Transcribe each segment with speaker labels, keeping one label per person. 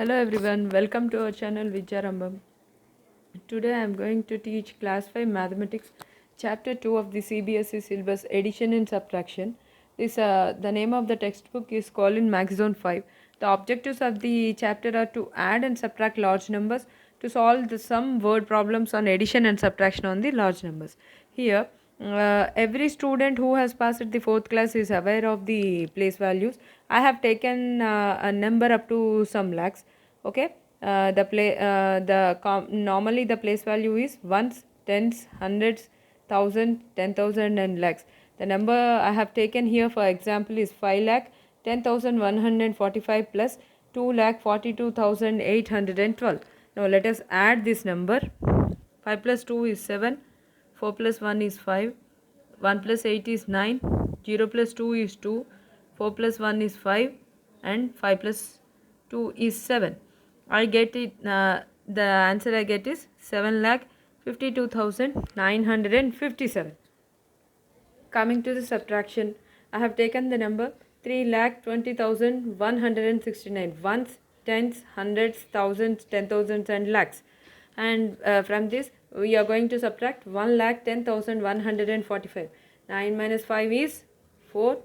Speaker 1: Hello everyone, welcome to our channel Vidyarambam. Today I am going to teach class 5 mathematics chapter 2 of the CBSE syllabus addition and subtraction. The name of the textbook is Colin Max Zone 5. The objectives of the chapter are to add and subtract large numbers, to solve some word problems on addition and subtraction on the large numbers. Here every student who has passed the fourth class is aware of the place values. I have taken a number up to some lakhs. Okay, normally the place value is ones, tens, hundreds, thousands, 10,000 and lakhs. The number I have taken here for example is 5 lakh 10,145 plus 2 lakh 42,812. Now let us add this number. 5 plus 2 is 7, 4 plus 1 is 5, 1 plus 8 is 9, 0 plus 2 is 2, 4 plus 1 is 5 and 5 plus 2 is 7. I get it, the answer I get is 7,52,957. Coming to the subtraction, I have taken the number 3,20,169. Ones, tens, hundreds, thousands, 10,000s and lakhs. And from this we are going to subtract 1,10,145. 9 minus 5 is 4.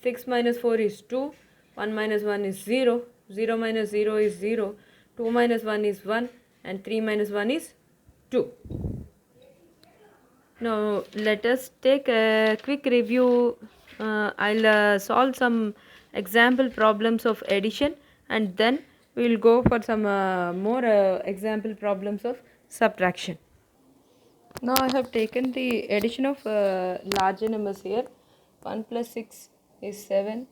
Speaker 1: 6 minus 4 is 2. 1 minus 1 is 0. 0 minus 0 is 0. 2 minus 1 is 1. And 3 minus 1 is 2. Now let us take a quick review. I'll solve some example problems of addition and then we will go for some more example problems of subtraction. Now I have taken the addition of larger numbers here. 1 plus 6 is 7,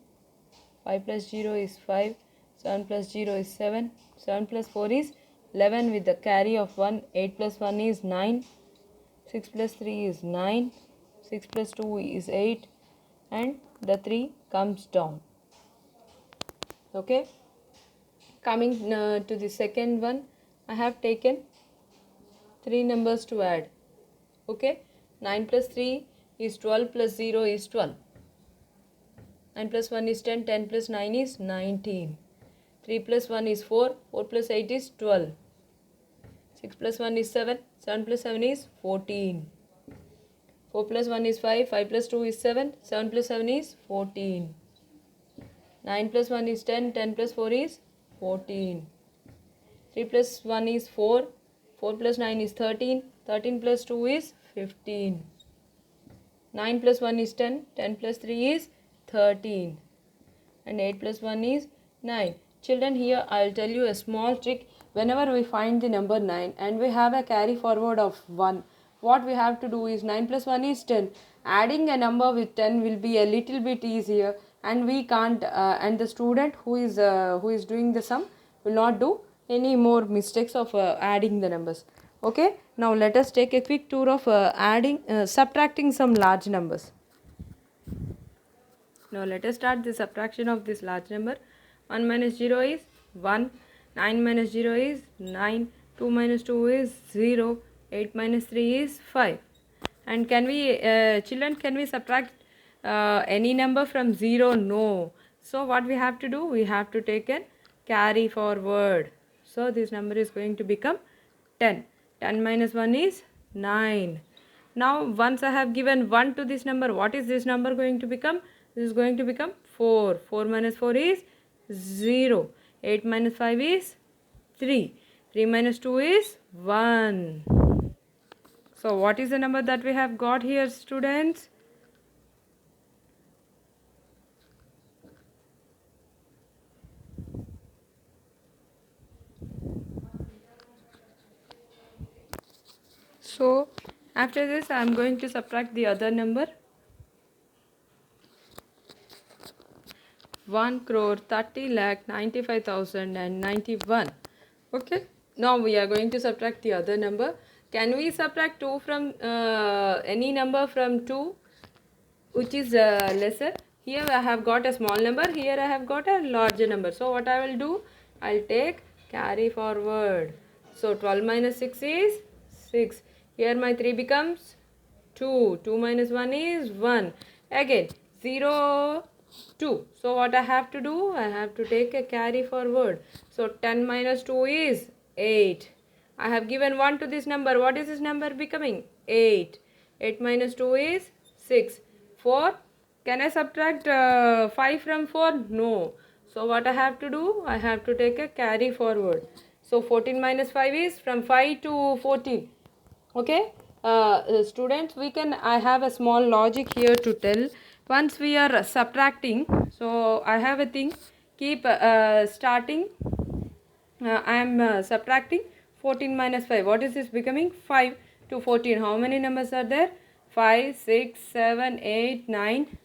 Speaker 1: 5 plus 0 is 5, 7 plus 0 is 7, 7 plus 4 is 11 with the carry of 1, 8 plus 1 is 9, 6 plus 3 is 9, 6 plus 2 is 8 and the 3 comes down. Okay. Coming to the second one, I have taken 3 numbers to add. Okay. 9 plus 3 is 12 plus 0 is 12. 9 plus 1 is 10, 10 plus 9 is 19. 3 plus 1 is 4, 4 plus 8 is 12. 6 plus 1 is 7, 7 plus 7 is 14. 4 plus 1 is 5, 5 plus 2 is 7, 7 plus 7 is 14. 9 plus 1 is 10, 10 plus 4 is 14. 3 plus 1 is 4, 4 plus 9 is 13, 13 plus 2 is 15. 9 plus 1 is 10, 10 plus 3 is 13. And 8 plus 1 is 9. Children, here I will tell you a small trick. Whenever we find the number 9 and we have a carry forward of 1, what we have to do is 9 plus 1 is 10. Adding a number with 10 will be a little bit easier and we can't and the student who is doing the sum will not do any more mistakes of adding the numbers. Okay, now let us take a quick tour of subtracting some large numbers. Now let us start the subtraction of this large number. 1 minus 0 is 1, 9 minus 0 is 9, 2 minus 2 is 0, 8 minus 3 is 5. And can we, children, can we subtract any number from 0? No. So what we have to do? We have to take a carry forward. So this number is going to become 10. 10 minus 1 is 9. Now once I have given 1 to this number, what is this number going to become? This is going to become 4. 4 minus 4 is 0. 8 minus 5 is 3. 3 minus 2 is 1. So what is the number that we have got here, students? So after this I am going to subtract the other number. 1,30,95,091. Okay. Now we are going to subtract the other number. Can we subtract 2 from any number from 2 which is lesser? Here I have got a small number. Here I have got a larger number. So what I will do? I will take carry forward. So 12 minus 6 is 6. Here my 3 becomes 2. 2 minus 1 is 1. Again 0. 2. So what I have to do? I have to take a carry forward. So 10 minus 2 is 8. I have given 1 to this number. What is this number becoming? 8. 8 minus 2 is 6. 4. Can I subtract 5 from 4? No. So what I have to do? I have to take a carry forward. So 14 minus 5 is from 5 to 14. Okay, students, we can, I have a small logic here to tell. Once we are subtracting, so I have a thing, keep starting, I am subtracting 14 minus 5. What is this becoming? 5 to 14. How many numbers are there? 5, 6, 7, 8, 9,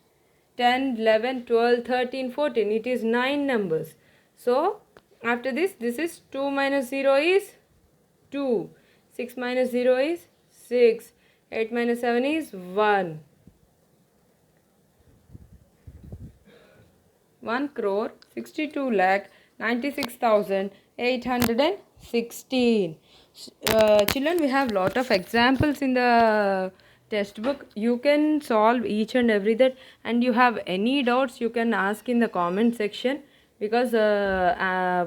Speaker 1: 10, 11, 12, 13, 14. It is 9 numbers. So after this is 2 minus 0 is 2. 6 minus 0 is 6. 8 minus 7 is 1. 1 crore 62 lakh 96,816. Children, we have lot of examples in the textbook. You can solve each and every that, and you have any doubts you can ask in the comment section, because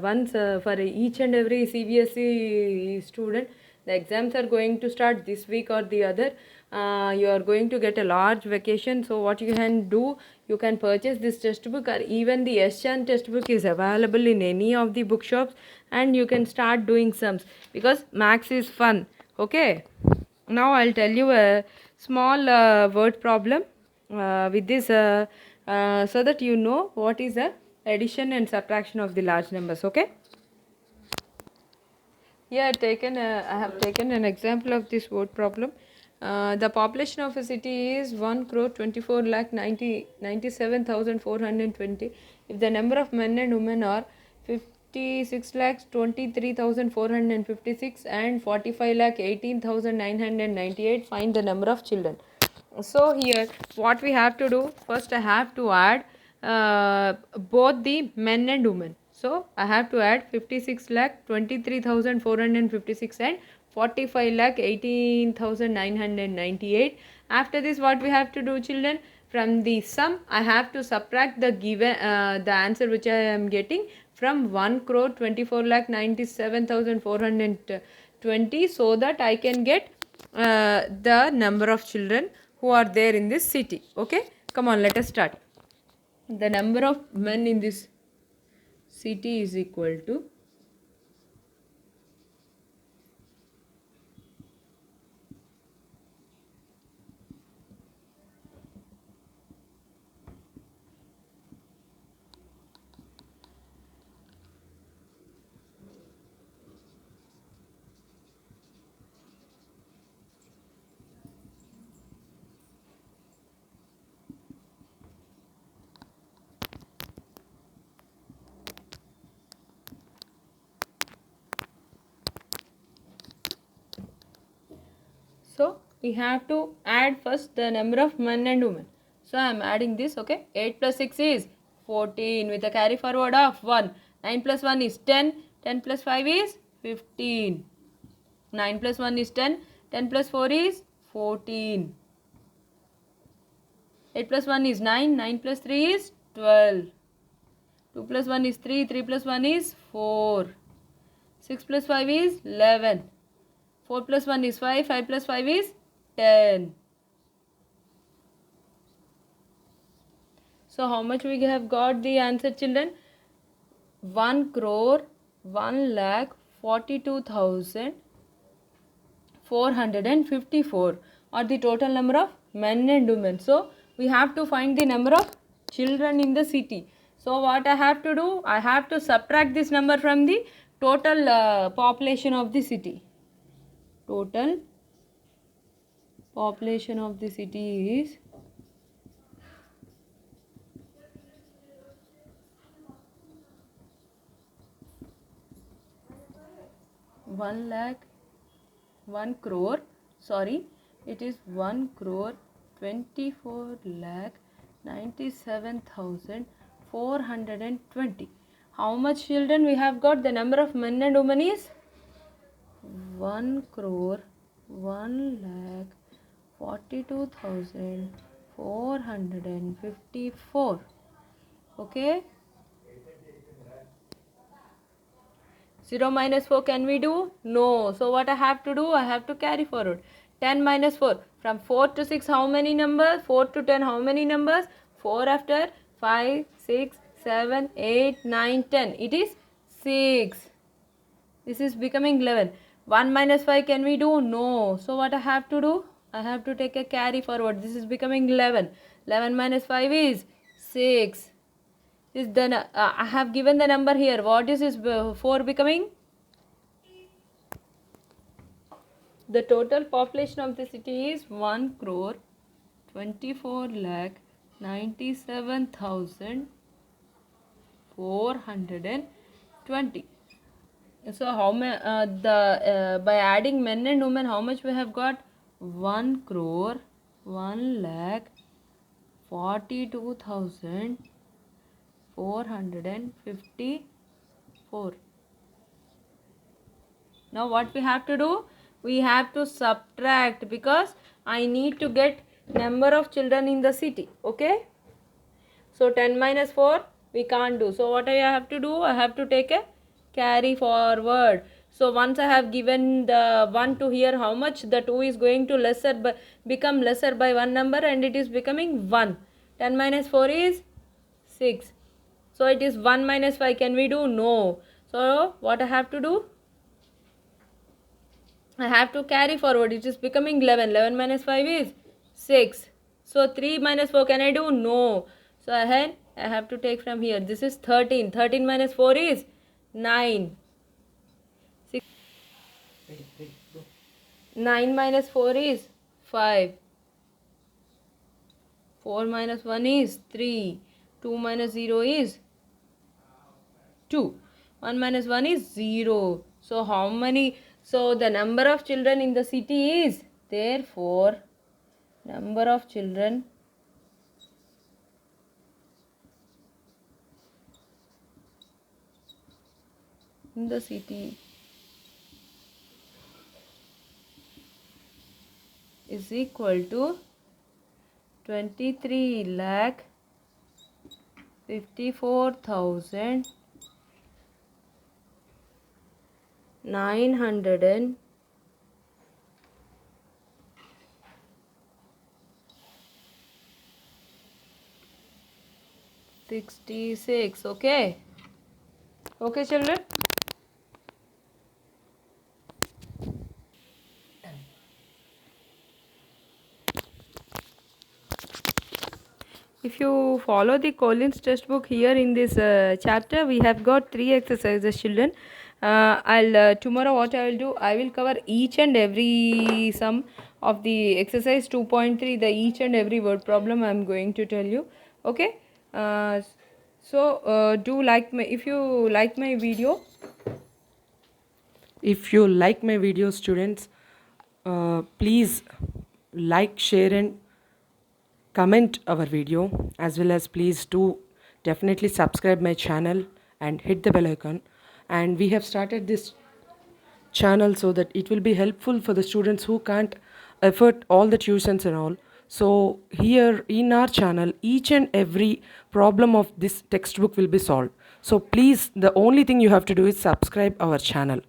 Speaker 1: once for each and every CBSE student, the exams are going to start this week or the other. You are going to get a large vacation. So what you can do, you can purchase this textbook, or even the S-Chan textbook is available in any of the bookshops, and you can start doing sums, because maths is fun. Okay, now I'll tell you a small word problem with this so that you know what is the addition and subtraction of the large numbers. Okay, here I have taken an example of this word problem. The population of a city is 1 crore 24 lakh 97,420. If the number of men and women are 56 lakhs 23,456 and 45 lakh 18,998, find the number of children. So here what we have to do, first I have to add both the men and women. So I have to add 56 lakh 23,456 and 45 lakh 18,998. After this what we have to do, children? From the sum I have to subtract the given the answer which I am getting from 1 crore 24 lakh 97,420, so that I can get the number of children who are there in this city. Okay, come on, let us start. The number of men in this city is equal to so we have to add first the number of men and women. So I am adding this. Okay, 8 plus 6 is 14 with a carry forward of 1. 9 plus 1 is 10. 10 plus 5 is 15. 9 plus 1 is 10. 10 plus 4 is 14. 8 plus 1 is 9. 9 plus 3 is 12. 2 plus 1 is 3. 3 plus 1 is 4. 6 plus 5 is 11. 4 plus 1 is 5. 5 plus 5 is 10. So how much we have got the answer, children? 1 crore 1 lakh 42,454 or the total number of men and women. So we have to find the number of children in the city. So what I have to do? I have to subtract this number from the total population of the city. Total population of the city is 1 crore, sorry, it is 1 crore 24 lakh 97,420. How much children we have got? The number of men and women is 1 crore 1 lakh 42,454. Okay. 0 minus 4 can we do? No. So what I have to do? I have to carry forward. 10 minus 4. From 4 to 6 how many numbers? 4 to 10 how many numbers? 4 after 5, 6, 7, 8, 9, 10. It is 6. This is becoming 11. 1 minus 5 can we do? No. So what I have to do? I have to take a carry forward. This is becoming 11. 11 minus 5 is 6. Is the I have given the number here. What is this 4 becoming? The total population of the city is 1 crore 24 lakh 97,420. So how many by adding men and women, how much we have got? 1 crore 1 lakh 42,454. Now what we have to do? We have to subtract, because I need to get number of children in the city. Okay. So 10 minus 4 we can't do. So what I have to do? I have to take a carry forward. So once I have given the 1 to here, how much? The 2 is going to become lesser by 1 number, and it is becoming 1. 10 minus 4 is 6. So it is 1 minus 5. Can we do? No. So what I have to do? I have to carry forward. It is becoming 11. 11 minus 5 is 6. So 3 minus 4 can I do? No. So ahead I have to take from here. This is 13. 13 minus 4 is 9. 9 minus 4 is 5. 4 minus 1 is 3. 2 minus 0 is 2. 1 minus 1 is 0. So how many? So the number of children in the city is, therefore, number of children in the city is equal to 23 lakh 54,966. Okay. Okay, children. If you follow the Collins textbook, here in this chapter, we have got 3 exercises, children. I'll tomorrow what I will do, I will cover each and every sum of the exercise 2.3, the each and every word problem I am going to tell you. Okay. Do like my, if you like my video.
Speaker 2: If you like my video, students, please like, share and comment our video, as well as please do definitely subscribe my channel and hit the bell icon. And we have started this channel so that it will be helpful for the students who can't afford all the tuitions and all. So here in our channel, each and every problem of this textbook will be solved. So please, the only thing you have to do is subscribe our channel.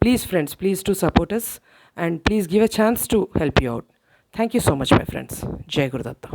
Speaker 2: Please friends, please do support us and please give a chance to help you out. Thank you so much, my friends. Jai Gurudatta.